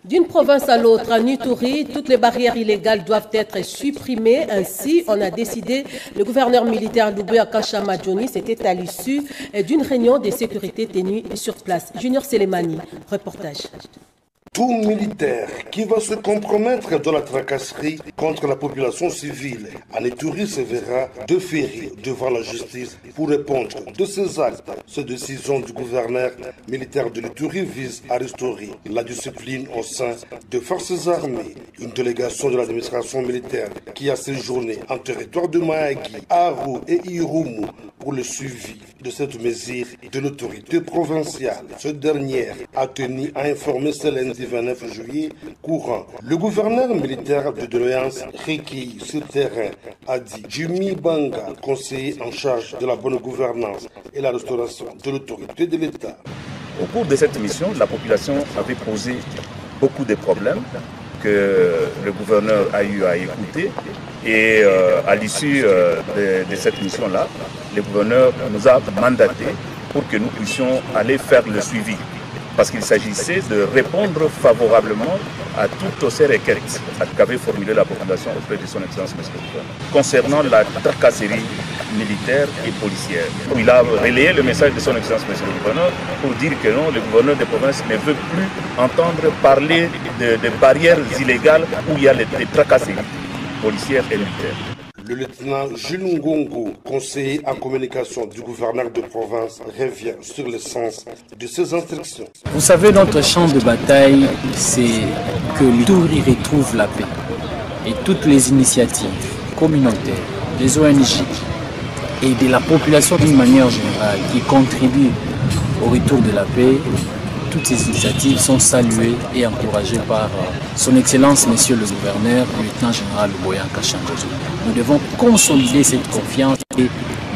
D'une province à l'autre, à Ituri, toutes les barrières illégales doivent être supprimées. Ainsi, on a décidé, le gouverneur militaire Doumbouya Kachama Djoni, c'était à l'issue d'une réunion de sécurité tenue sur place. Junior Selemani, reportage. Tout militaire qui va se compromettre dans la tracasserie contre la population civile en Ituri se verra déféré devant la justice pour répondre de ses actes. Cette décision du gouverneur militaire de l'Ituri vise à restaurer la discipline au sein des forces armées. Une délégation de l'administration militaire qui a séjourné en territoire de Mahagi, Aru et Irumu pour le suivi de cette mesure de l'autorité provinciale. Cette dernière a tenu à informer ce lundi 29 juillet courant. Le gouverneur militaire de doléance recueilli sur terrain a dit Jimmy Banga, conseiller en charge de la bonne gouvernance et la restauration de l'autorité de l'État. Au cours de cette mission, la population avait posé beaucoup de problèmes que le gouverneur a eu à écouter et à l'issue de cette mission-là, le gouverneur nous a mandaté pour que nous puissions aller faire le suivi. Parce qu'il s'agissait de répondre favorablement à toutes ces requêtes qu'avait formulées la population auprès de son Excellence M. le Gouverneur. Concernant la tracasserie militaire et policière, il a relayé le message de son Excellence M. le Gouverneur pour dire que non, le gouverneur de province ne veut plus entendre parler de barrières illégales où il y a des tracasseries policières et militaires. Le lieutenant Jules Ngongo, conseiller en communication du gouverneur de province, revient sur le sens de ces instructions. Vous savez, notre champ de bataille, c'est que l'Ituri retrouve la paix. Et toutes les initiatives communautaires, des ONG et de la population d'une manière générale qui contribuent au retour de la paix, toutes ces initiatives sont saluées et encouragées par son Excellence, Monsieur le Gouverneur, le Lieutenant Général Doumbouya Kachama Djoni. Nous devons consolider cette confiance et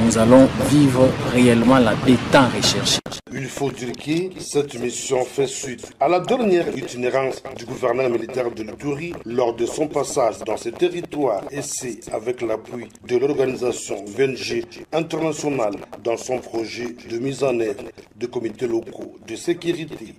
nous allons vivre réellement la paix tant recherchée. Il faut dire que cette mission fait suite à la dernière itinérance du gouverneur militaire de l'Ituri lors de son passage dans ce territoire et c'est avec l'appui de l'organisation VNG internationale dans son projet de mise en œuvre de comités locaux de sécurité